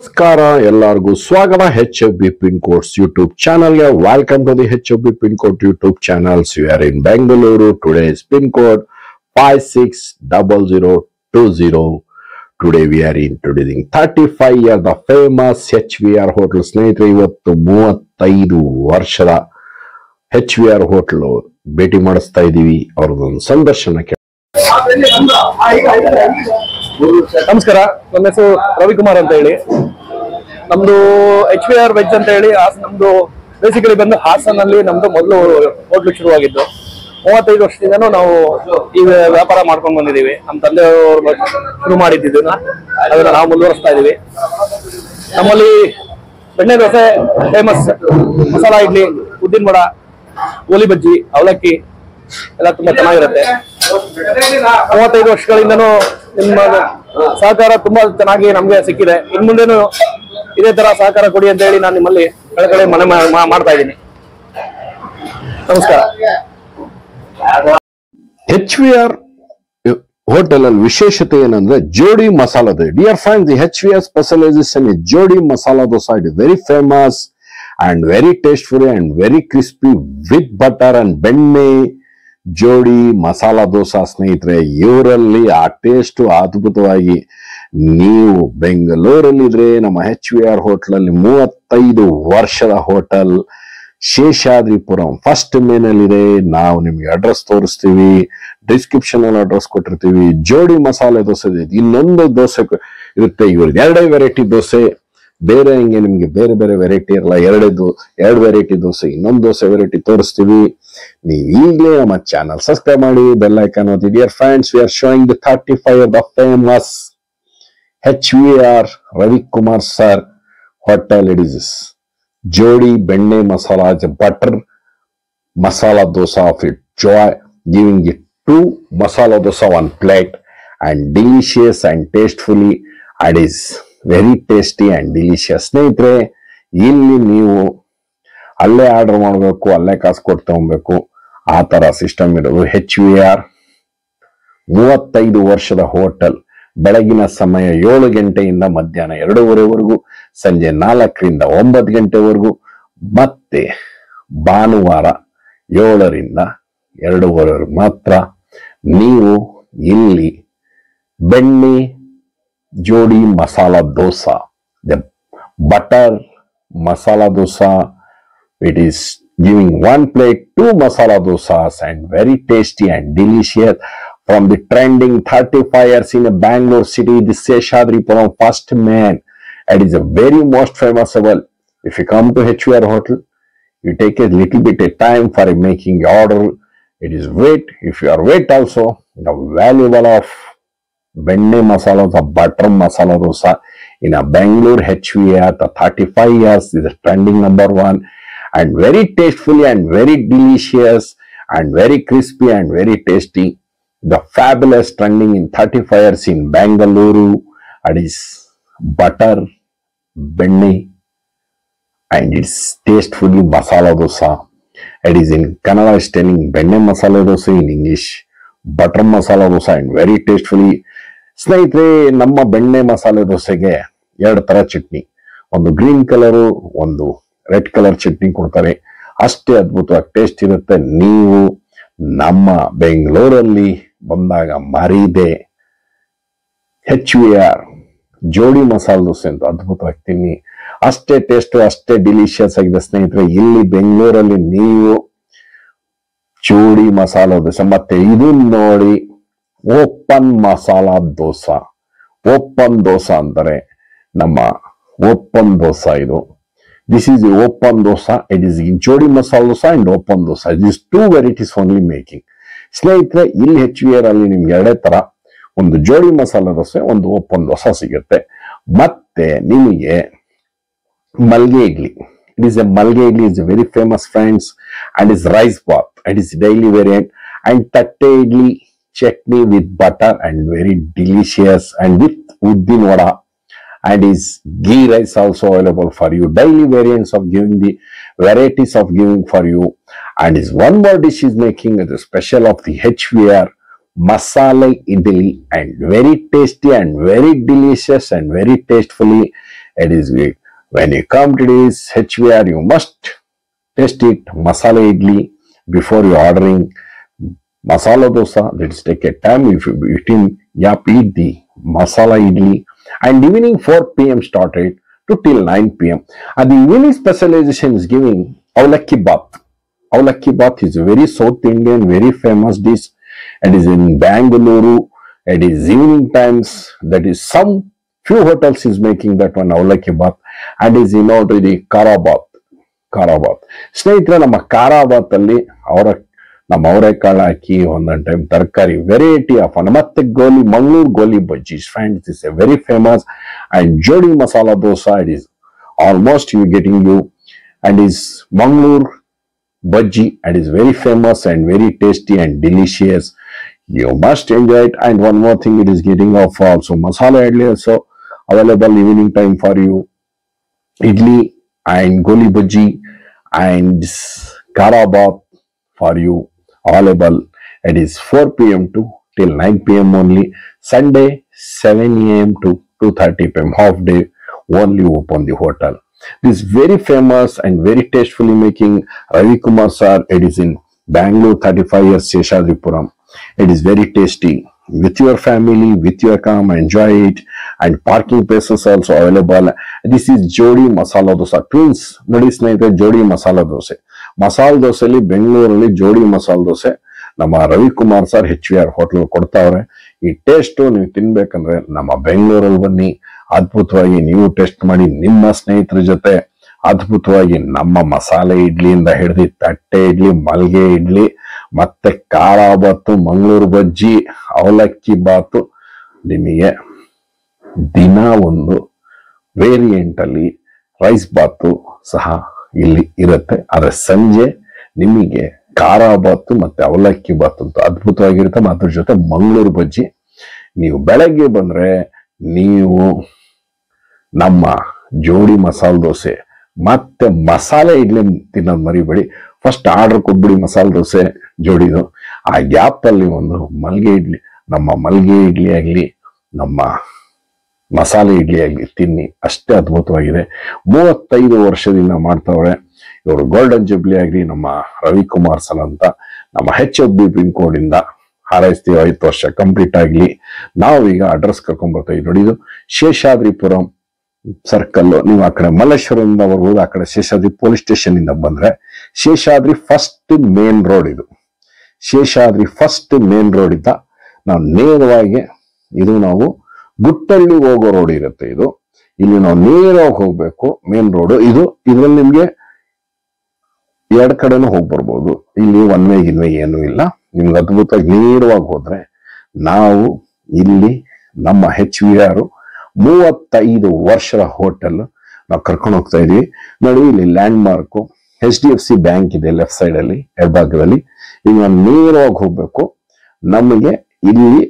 ನಮಸ್ಕಾರ ಎಲ್ಲರಿಗೂ ಸ್ವಾಗತ HFB Pin Codes YouTube channel. Welcome to the HFB Pin Code YouTube channels. We are in Bangalore. Today's pin code 560020. Today we are introducing 35 years the famous HVR Hotel. ಸ್ನೇಹಿತರೆ ಇವತ್ತು 35 ವರ್ಷದ HVR hotel ಭೇಟಿ ಮಾಡಿಸ್ತಾ ಇದೀವಿ. ಅವ್ರದೊಂದು ಸಂದರ್ಶನಕ್ಕೆ. ನಮಸ್ಕಾರ, ನನ್ನ ಹೆಸರು ರವಿಕುಮಾರ್ ಅಂತ ಹೇಳಿ. ನಮ್ದು HVR ವೆಜ್ ಅಂತ ಹೇಳಿ ನಮ್ದು ಬೇಸಿಕಲಿ ಬಂದು ಹಾಸನಲ್ಲಿ ನಮ್ದು ಮೊದಲು ಹೋಟ್ಲು ಶುರುವಾಗಿದ್ದು. 35 ವರ್ಷದಿಂದನೂ ನಾವು ಈ ವ್ಯಾಪಾರ ಮಾಡ್ಕೊಂಡು ಬಂದಿದ್ದೀವಿ. ನಮ್ಮ ತಂದೆಯವರು ಶುರು ಮಾಡಿದ್ದನ್ನ ಅದನ್ನ ನಾವು ಮುಂದುವರಿಸ್ತಾ ಇದೀವಿ. ನಮ್ಮಲ್ಲಿ ಬೆಣ್ಣೆ ದೋಸೆ ಫೇಮಸ್, ಮಸಾಲಾ ಇಡ್ಲಿ, ಉದ್ದಿನ ವಡ, ಗೋಲಿ ಬಜ್ಜಿ, ಅವಲಕ್ಕಿ ಎಲ್ಲ ತುಂಬಾ ಚೆನ್ನಾಗಿರುತ್ತೆ. 35 ವರ್ಷಗಳಿಂದನೂ ನಿಮ್ಮ ಸಹಕಾರ ತುಂಬಾ ಚೆನ್ನಾಗಿ ನಮ್ಗೆ ಸಿಕ್ಕಿದೆ. ಇನ್ ಮುಂದೆನೂ ಇದೇ ತರ ಸಹಕಾರ ಕೊಡಿ ಅಂತ ಹೇಳಿ ನಾನು ನಿಮ್ಮಲ್ಲಿ ಕೆಳಗಡೆ ಮನೆ ಮಾಡ್ತಾ ಇದ್ದೀನಿ. ನಮಸ್ಕಾರ. HVR ಹೋಟೆಲ್ ಅಲ್ಲಿ ವಿಶೇಷತೆ ಏನಂದ್ರೆ ಜೋಡಿ masala dosa. Dear friends, the HVR specialization is ಜೋಡಿ masala dosa. It is very famous and very tasteful and very crispy with butter and ಬೆಣ್ಣೆ ಜೋಡಿ ಮಸಾಲಾ ದೋಸಾ. ಸ್ನೇಹಿತರೆ, ಇವರಲ್ಲಿ ಆ ಟೇಸ್ಟ್ ಅದ್ಭುತವಾಗಿ. ನೀವು ಬೆಂಗಳೂರಲ್ಲಿದ್ರೆ ನಮ್ಮ HVR ಹೋಟೆಲ್ ಅಲ್ಲಿ 35 ವರ್ಷದ ಹೋಟೆಲ್ ಶೇಷಾದ್ರಿಪುರಂ ಫಸ್ಟ್ ಮೇನಲ್ಲಿದೆ. ನಾವು ನಿಮ್ಗೆ ಅಡ್ರೆಸ್ ತೋರಿಸ್ತೀವಿ, ಡಿಸ್ಕ್ರಿಪ್ಷನ್ ಅಲ್ಲಿ ಅಡ್ರೆಸ್ ಕೊಟ್ಟಿರ್ತೀವಿ. ಜೋಡಿ ಮಸಾಲೆ ದೋಸೆ ಇದೆ. ಇನ್ನೊಂದು ದೋಸೆ ಇರುತ್ತೆ, ಇವ್ರದ್ದು 2 ವೆರೈಟಿ ದೋಸೆ. ಬೇರೆ ಹಿಂಗೆ ನಿಮ್ಗೆ ಬೇರೆ ಬೇರೆ ವೆರೈಟಿ ಇರಲ್ಲ. 2 ವೆರೈಟಿ ದೋಸೆ, ಇನ್ನೊಂದು ದೋಸೆ ವೆರೈಟಿ ತೋರಿಸ್ತೀವಿ. ನೀವು ಈಗಲೇ ನಮ್ಮ ಚಾನಲ್ ಸಬ್ಸ್ಕ್ರೈಬ್ ಮಾಡಿ, ಬೆಲ್ ಐಕಾನ್ ಒತ್ತಿ. Dear friends, we are showing the 35 the famous HVR Ravikumar sir hotel. It is ಜೋಡಿ ಬೆಣ್ಣೆ masala butter masala dosa of it joy, giving it 2 masala dosa on plate and delicious and tastefully. It is very tasty and delicious. ಸ್ನೇಹಿತರೆ, ಇಲ್ಲಿ ನೀವು ಅಲ್ಲೇ order ಮಾಡಬೇಕು, ಅಲ್ಲೇ ಕಾಸು ಕೊಟ್ಟು ತಗೊಬೇಕು, ಆ ತರ ಸಿಸ್ಟಮ್ ಇರೋದು. HVR 35 ವರ್ಷದ ಹೋಟೆಲ್. ಬೆಳಗಿನ ಸಮಯ 7 ಗಂಟೆಯಿಂದ ಮಧ್ಯಾಹ್ನ 2:30ವರೆಗೂ, ಸಂಜೆ 4ರಿಂದ 9 ಗಂಟೆವರೆಗೂ, ಮತ್ತೆ ಭಾನುವಾರ 7ರಿಂದ 2:30 ಮಾತ್ರ. ನೀವು ಇಲ್ಲಿ ಬೆಣ್ಣೆ ಜೋಡಿ masala dosa, the butter masala dosa. It is giving 1 plate 2 masala dosas and very tasty and delicious from the trending 35 years in Bangalore city. This Sheshadripuram first man. It is a very most famousable. If you come to HVR hotel, you take a little bit of time for making your order. It is wait. If you are wait also, the valuable of benne masala, the butter masala dosa in a Bangalore HVR, the 35 years is a trending number 1. And very tastefully and very delicious and very crispy and very tasty. The fabulous trending in 35 years in Bangalore. It is butter, benne, and it's tastefully masala dosa. It is in Kannada is telling benne masala dosa, in English butter masala dosa, and very tastefully. ಸ್ನೇಹಿತರೆ, ನಮ್ಮ ಬೆಣ್ಣೆ ಮಸಾಲೆ ದೋಸೆಗೆ 2 ತರ ಚಟ್ನಿ, ಒಂದು green colour, ಒಂದು red colour chutney ಕೊಡ್ತಾರೆ. ಅಷ್ಟೇ ಅದ್ಭುತವಾಗಿ ಟೇಸ್ಟ್ ಇರುತ್ತೆ. ನೀವು ನಮ್ಮ ಬೆಂಗಳೂರಲ್ಲಿ ಬಂದಾಗ ಮರೀದೆ HVR ಜೋಡಿ ಮಸಾಲೆ ದೋಸೆ ಅಂತ ಅದ್ಭುತವಾಗಿ ತಿನ್ನಿ. ಅಷ್ಟೇ ಟೇಸ್ಟ್, ಅಷ್ಟೇ ಡಿಲಿಷಿಯಸ್ ಆಗಿದೆ. ಸ್ನೇಹಿತರೆ, ಇಲ್ಲಿ ಬೆಂಗಳೂರಲ್ಲಿ ನೀವು ಜೋಡಿ ಮಸಾಲೆ ದೋಸೆ ಮತ್ತೆ ಇದು ನೋಡಿ, ಓಪನ್ ಮಸಾಲಾ ದೋಸಾ. ಓಪನ್ ದೋಸಾ ಅಂತಾರೆ, ನಮ್ಮ ಓಪನ್ ದೋಸಾ ಇದು. This is the open dosa. It is in jodi masala dosa and open dosa. These 2 varieties only making. ಸ್ನೇಹಿತರೆ, ಇಲ್ಲಿ HVR ಅಲ್ಲಿ ನಿಮ್ಗೆ 2 ತರ, ಒಂದು ಜೋಡಿ ಮಸಾಲ ದೋಸೆ, ಒಂದು ಓಪನ್ ದೋಸಾ ಸಿಗುತ್ತೆ. ಮತ್ತೆ ನಿಮಗೆ ಮಲ್ಗೆ idli. It is a malge idli, is a very famous friends, and is rice bath. It is daily variant. And tatte idli chutney with butter and very delicious, and with uddin vada. And is ghee rice also available for you. Daily variants of giving the varieties of giving for you. And is one more dish is making the special of the HVR masala idli, and very tasty and very delicious and very tastefully. It is great. When you come to this HVR, you must taste it. Masala idli before you ordering masala dosa. Let's take a time. If you eating, eat the masala idli. And evening 4 p.m. started to till 9 p.m. And the evening specialization is giving Avalakki Bath. Avalakki Bath is a very South Indian, very famous dish. It is in Bangalore. It is evening times. That is some few hotels is making that one Avalakki Bath. And is in order the Karabath. Karabath. ಸ್ನೇಹಿತರೆ ನಮ್ಮ ಕಾರಾಬಾತ್ ಅಲ್ಲಿ ನಮ್ಮ ಅವರೆಕಾಳು ಹಾಕಿ ಒಂದೊಂದು time ತರಕಾರಿ variety of ಮತ್ತೆ Mangaluru goli bajji friends is a very famous and ಜೋಡಿ masala dosa it is almost you getting you and is Mangaluru bajji and is very famous and very tasty and delicious. You must enjoy it. And one more thing, it is getting off also masala idli also available evening time for you. Idli and goli bhaji and karabath for you available. It is 4 p.m. to till 9 p.m. only. Sunday 7 a.m. to 2:30 p.m. half day only open the hotel. This very famous and very tastefully making Ravi Kumar sir. It is in Bangalore, 35 years, Seshadripuram. It is very tasty. With your family, with your come, enjoy it. And parking places also available. This is Jodi Masala Dosa. Twins, notice nahi Jodi Masala Dosa. Masala Dosa li Bangalore li Jodi Masala Dosa. ನಮ್ಮ Ravikumar sir HVR hotel ಕೊಡ್ತಾವ್ರೆ. ಈ taste ನೀವು ತಿನ್ಬೇಕಂದ್ರೆ ನಮ್ಮ ಬೆಂಗಳೂರಲ್ಲಿ ಬನ್ನಿ, ಅದ್ಭುತವಾಗಿ ನೀವು taste ಮಾಡಿ ನಿಮ್ಮ ಸ್ನೇಹಿತರ ಜೊತೆ. ಅದ್ಭುತವಾಗಿ ನಮ್ಮ ಮಸಾಲೆ ಇಡ್ಲಿಯಿಂದ ಹಿಡಿದು ತಟ್ಟೆ ಇಡ್ಲಿ, ಮಲ್ಗೆ ಇಡ್ಲಿ, ಮತ್ತೆ ಖಾರ ಬಾತು, ಮಂಗಳೂರು ಬಜ್ಜಿ, ಅವಲಕ್ಕಿ ಬಾತು, ನಿಮಗೆ ದಿನ ಒಂದು ವೇರಿಯಂಟ್ ಅಲ್ಲಿ ರೈಸ್ ಬಾತು ಸಹ ಇಲ್ಲಿ ಇರುತ್ತೆ. ಆದ್ರೆ ಸಂಜೆ ನಿಮಗೆ ಖಾರ ಬಾತು ಮತ್ತೆ ಅವಲಕ್ಕಿ ಬಾತು ಅಂತ ಅದ್ಭುತವಾಗಿರುತ್ತೆ. ಅದ್ರ ಜೊತೆ ಮಂಗಳೂರು ಬಜ್ಜಿ. ನೀವು ಬೆಳಗ್ಗೆ ಬಂದ್ರೆ ನೀವು ನಮ್ಮ ಜೋಡಿ ಮಸಾಲೆ ದೋಸೆ ಮತ್ತೆ ಮಸಾಲೆ ಇಡ್ಲಿ ತಿನ್ನೋದು ಮರಿಬೇಡಿ. ಫಸ್ಟ್ ಆರ್ಡರ್ ಕೊಟ್ಬಿಡಿ ಮಸಾಲೆ ದೋಸೆ ಜೋಡಿದು. ಆ ಗ್ಯಾಪ್ ಅಲ್ಲಿ ಒಂದು ಮಲ್ಗೆ ಇಡ್ಲಿ, ನಮ್ಮ ಮಲ್ಗೆ ಇಡ್ಲಿ ಆಗ್ಲಿ, ನಮ್ಮ ಮಸಾಲೆ ಇಡ್ಲಿ ಆಗ್ಲಿ ತಿನ್ನಿ. ಅಷ್ಟೇ ಅದ್ಭುತವಾಗಿದೆ. 35 ವರ್ಷದಿಂದ ಮಾಡ್ತಾವ್ರೆ ಇವರು. ಗೋಲ್ಡನ್ ಜುಬ್ಲಿ ಆಗ್ಲಿ ನಮ್ಮ ರವಿಕುಮಾರ್ ಸರ್ ಅಂತ ನಮ್ಮ HFB ಪಿನ್ ಕೋಡ್ ಇಂದ ಹಾರೈಸ್ತೀವಿ. 5 ವರ್ಷ ಕಂಪ್ಲೀಟ್ ಆಗ್ಲಿ. ನಾವೀಗ ಅಡ್ರೆಸ್ ಕರ್ಕೊಂಡ್ ಬರ್ತಾ ಇದ್ದೀವಿ. ನೋಡಿ, ಇದು ಶೇಷಾದ್ರಿಪುರಂ ಸರ್ಕಲ್. ನೀವು ಆ ಕಡೆ ಮಲ್ಲೇಶ್ವರದಿಂದ ಬರ್ಬೋದು. ಆ ಕಡೆ ಶೇಷಾದ್ರಿ ಪೊಲೀಸ್ ಸ್ಟೇಷನ್ ಇಂದ ಬಂದ್ರೆ ಶೇಷಾದ್ರಿ ಫಸ್ಟ್ ಮೇನ್ ರೋಡ್ ಇದು. ಶೇಷಾದ್ರಿ ಫಸ್ಟ್ ಮೇನ್ ರೋಡ್ ಇದ್ದ ನಾವು ನೇರವಾಗಿ ಇದು ನಾವು ಗುಟ್ಟಳ್ಳಿ ಹೋಗೋ ರೋಡ್ ಇರುತ್ತೆ. ಇದು ಇಲ್ಲಿ ನಾವು ನೇರವಾಗಿ ಹೋಗ್ಬೇಕು ಮೇನ್ ರೋಡ್ ಇದು. ಇದ್ರಲ್ಲಿ ನಿಮ್ಗೆ 2 ಕಡೆನೂ ಹೋಗಿ ಬರ್ಬೋದು. ಇಲ್ಲಿ ಒನ್ ವೇ ಗಿನ್ವೇ ಏನೂ ಇಲ್ಲ. ನಿಮ್ಗೆ ಅದ್ಭುತವಾಗಿ ನೇರವಾಗಿ ಹೋದ್ರೆ ನಾವು ಇಲ್ಲಿ ನಮ್ಮ HVR 35 ವರ್ಷದ ಹೋಟೆಲ್ ನಾವು ಕರ್ಕೊಂಡು ಹೋಗ್ತಾ ಇದೀವಿ. ನೋಡಿ, ಇಲ್ಲಿ ಲ್ಯಾಂಡ್ ಮಾರ್ಕ್ HDFC ಬ್ಯಾಂಕ್ ಇದೆ ಲೆಫ್ಟ್ ಸೈಡ್ ಅಲ್ಲಿ ಎಡಭಾಗದಲ್ಲಿ. ಈಗ ನಾವು ನೇರವಾಗಿ ಹೋಗ್ಬೇಕು. ನಮಗೆ ಇಲ್ಲಿ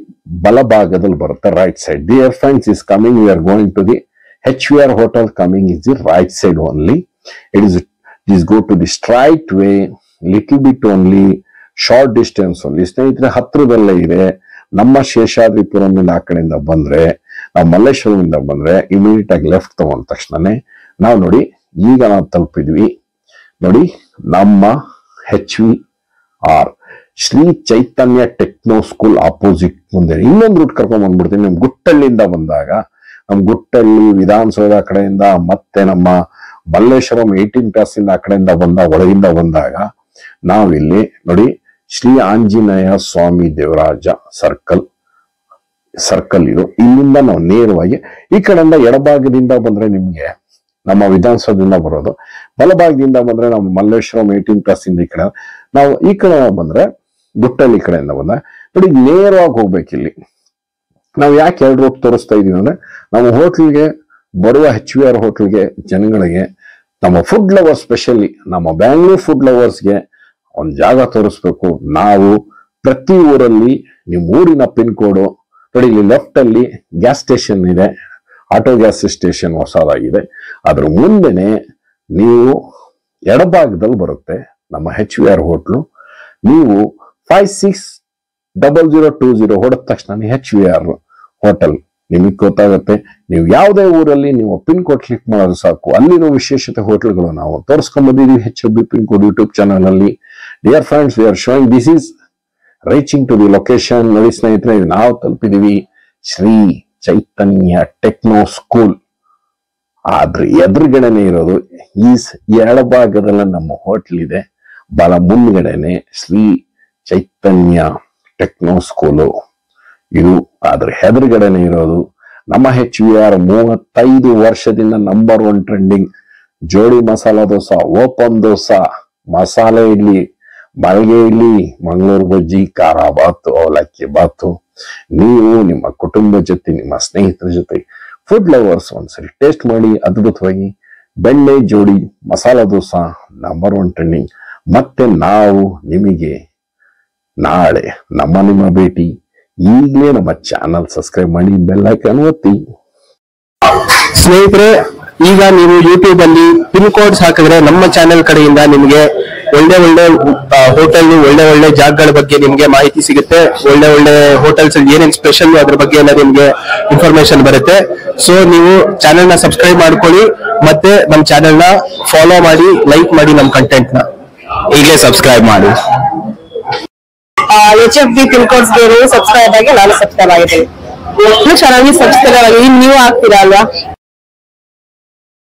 ಬಲಭಾಗದಲ್ಲಿ ಬರುತ್ತೆ right side. Dear friends, is coming, we are going to the HVR hotel. Coming is the right side only. Please go to the straight way, little bit only, short distance only. ಸ್ನೇಹಿತರೆ, ಹತ್ರದಲ್ಲೇ ಇದೆ. ನಮ್ಮ ಶೇಷಾದ್ರಿಪುರಂ ಆ ಕಡೆಯಿಂದ ಬಂದ್ರೆ, ನಾವು ಮಲ್ಲೇಶ್ವರದಿಂದ ಬಂದ್ರೆ immediate ಆಗಿ left ತಗೊಂಡ ತಕ್ಷಣನೇ ನಾವು ನೋಡಿ ಈಗ ನಾವು ತಲುಪಿದ್ವಿ. ನೋಡಿ, ನಮ್ಮ HVR Shri Chaitanya techno school opposite ಮುಂದೆ ಇನ್ನೊಂದು ರೂಟ್ ಕರ್ಕೊಂಡ್ ಬಂದ್ಬಿಡ್ತೀನಿ. ನಮ್ ಗುಟ್ಟಳ್ಳಿಯಿಂದ ಬಂದಾಗ, ನಮ್ ಗುಟ್ಟಳ್ಳಿ ವಿಧಾನಸೌಧ ಕಡೆಯಿಂದ ಮತ್ತೆ ನಮ್ಮ ಮಲ್ಲೇಶ್ವರಂ 18 ಕ್ಲಾಸ್ ಇಂದ ಆ ಕಡೆಯಿಂದ ಒಳಗಿಂದ ಬಂದಾಗ ನಾವಿಲ್ಲಿ ನೋಡಿ ಶ್ರೀ ಆಂಜನೇಯ ಸ್ವಾಮಿ ದೇವರಾಜ ಸರ್ಕಲ್ ಇದು. ಇಲ್ಲಿಂದ ನಾವು ನೇರವಾಗಿ ಈ ಕಡೆಯಿಂದ ಎಡಭಾಗದಿಂದ ಬಂದ್ರೆ ನಿಮ್ಗೆ ನಮ್ಮ ವಿಧಾನಸೌಧದಿಂದ ಬರೋದು, ಬಲಭಾಗದಿಂದ ಬಂದ್ರೆ ನಮ್ಮ ಮಲ್ಲೇಶ್ವರಂ 18 ಕ್ಲಾಸ್ ಇಂದ ಈ ಕಡೆ, ನಾವು ಈ ಕಡೆ ಬಂದ್ರೆ ಗುಟ್ಟಳ್ಳಿ ಕಡೆಯಿಂದ ಬಂದ್ರೆ ನೋಡಿ ನೇರವಾಗಿ ಹೋಗ್ಬೇಕು. ಇಲ್ಲಿ ನಾವು ಯಾಕೆ 2 ರೂಟ್ ತೋರಿಸ್ತಾ ಇದೀವಿ ಅಂದ್ರೆ, ನಮ್ಮ ಹೋಟ್ಲಿಗೆ ಬರುವ HVR ಹೋಟೆಲ್ಗೆ ಜನಗಳಿಗೆ, ನಮ್ಮ ಫುಡ್ ಲವರ್ಸ್, ಸ್ಪೆಷಲಿ ನಮ್ಮ ಬ್ಯಾಂಗ್ಳೂರ್ ಫುಡ್ ಲವರ್ಸ್ಗೆ ಒಂದು ಜಾಗ ತೋರಿಸ್ಬೇಕು. ನಾವು ಪ್ರತಿ ಊರಲ್ಲಿ ನಿಮ್ಮ ಊರಿನ ಪಿನ್ ಕೋಡು ನೋಡಿ, ಇಲ್ಲಿ ಲೆಫ್ಟ್ ಅಲ್ಲಿ ಗ್ಯಾಸ್ ಸ್ಟೇಷನ್ ಇದೆ, ಆಟೋ ಗ್ಯಾಸ್ ಸ್ಟೇಷನ್ ಹೊಸದಾಗಿದೆ. ಅದ್ರ ಮುಂದೆನೆ ನೀವು ಎಡಭಾಗದಲ್ಲಿ ಬರುತ್ತೆ ನಮ್ಮ HVR ಹೋಟ್ಲು. ನೀವು 560020 ಹೊಡೆದ ತಕ್ಷಣ HVR ಹೋಟೆಲ್ ನಿಮಗೆ ಗೊತ್ತಾಗುತ್ತೆ. ನೀವು ಯಾವುದೇ ಊರಲ್ಲಿ ನೀವು ಪಿನ್ ಕೋಡ್ ಕ್ಲಿಕ್ ಮಾಡೋದು ಸಾಕು, ಅಲ್ಲಿರೋ ವಿಶೇಷತೆ ಹೋಟೆಲ್ಗಳು ನಾವು ತೋರಿಸ್ಕೊಂಡ್ಬಂದಿದ್ದೀವಿ HFB pin code YouTube channel ಅಲ್ಲಿ. Dear friends, we are showing this is reaching to the location. ನೋಡಿ ಸ್ನೇಹಿತರೆ, ನಾವು ತಲುಪಿದೀವಿ ಶ್ರೀ ಚೈತನ್ಯ ಟೆಕ್ನೋ ಸ್ಕೂಲ್. ಆದ್ರೆ ಎದುರುಗಡೆನೆ ಇರೋದು ಎಡಭಾಗದಲ್ಲಿ ನಮ್ಮ ಹೋಟ್ಲ್ ಇದೆ, ಬಲ ಮುಂದ್ಗಡೆನೆ ಶ್ರೀ ಚೈತನ್ಯ ಟೆಕ್ನೋ ಸ್ಕೂಲು ಇದು. ಆದ್ರೆ ಎದುರುಗಡೆನೆ ಇರೋದು ನಮ್ಮ HVR 35 ವರ್ಷದಿಂದ ನಂಬರ್ 1 ಟ್ರೆಂಡಿಂಗ್ ಜೋಡಿ ಮಸಾಲಾ ದೋಸಾ, ಓಪನ್ ದೋಸಾ, ಮಸಾಲೆ ಇಡ್ಲಿ, ಮಲ್ಗೆ ಇಡ್ಲಿ, ಮಂಗಳೂರು ಬಜ್ಜಿ, ಖಾರ ಬಾತು, ಅವಲಕ್ಕಿ ಬಾತು. ನೀವು ನಿಮ್ಮ ಕುಟುಂಬ ಜೊತೆ, ನಿಮ್ಮ ಸ್ನೇಹಿತರ ಜೊತೆ, ಫುಡ್ ಲವರ್ಸ್ ಒಂದ್ಸರಿ ಟೇಸ್ಟ್ ಮಾಡಿ ಅದ್ಭುತವಾಗಿ. ಬೆಣ್ಣೆ ಜೋಡಿ ಮಸಾಲಾ ದೋಸಾ ನಂಬರ್ 1 ಟ್ರೆಂಡಿಂಗ್. ಮತ್ತೆ ನಾವು ನಿಮಗೆ ನಾಳೆ ನಿಮ್ಮ ಭೇಟಿ. ಈಗಲೇ ನಮ್ಮ ಚಾನಲ್ ಸಬ್ಸ್ಕ್ರೈಬ್ ಮಾಡಿ, ಬೆಲ್ ಐಕಾನ್ ಒತ್ತಿ. ಸ್ನೇಹಿತರೆ, ಈಗ ನೀವು ಯೂಟ್ಯೂಬ್ ಅಲ್ಲಿ ಪಿನ್ ಕೋಡ್ಸ್ ಹಾಕಿದ್ರೆ ನಮ್ಮ ಚಾನೆಲ್ ಕಡೆಯಿಂದ ನಿಮಗೆ ಒಳ್ಳೆ ಹೋಟೆಲ್, ಒಳ್ಳೆ ಜಾಗಗಳ ಬಗ್ಗೆ ನಿಮ್ಗೆ ಮಾಹಿತಿ ಸಿಗುತ್ತೆ. ಒಳ್ಳೆ ಹೋಟೆಲ್ಸ್ ಅಲ್ಲಿ ಏನೇನ್ ಸ್ಪೆಷಲ್ ಅದ್ರ ಬಗ್ಗೆ ಎಲ್ಲ ನಿಮ್ಗೆ ಇನ್ಫಾರ್ಮೇಶನ್ ಬರುತ್ತೆ. ಸೊ ನೀವು ಚಾನೆಲ್ ನ ಸಬ್ಸ್ಕ್ರೈಬ್ ಮಾಡ್ಕೊಳ್ಳಿ, ಮತ್ತೆ ನಮ್ಮ ಚಾನೆಲ್ ನ ಫಾಲೋ ಮಾಡಿ, ಲೈಕ್ ಮಾಡಿ, ನಮ್ಮ ಕಂಟೆಂಟ್ ನ ಈಗಲೇ ಸಬ್ಸ್ಕ್ರೈಬ್ ಮಾಡಿ. HFB ಪಿನ್ ಕೋಡ್ಸ್ ಸಬ್ಸ್ಕ್ರೈಬ್ ಆಗಿ ನಾನು ಸಬ್ಸ್ಕ್ರೈಬ್ ಆಗಿದ್ದೀನಿ. ಚೆನ್ನಾಗಿ ಸಬ್ಸ್ಕ್ರೈಬ್ ಆಗಿ ನೀವು ಆಗ್ತೀರಾ ಅಲ್ವಾ?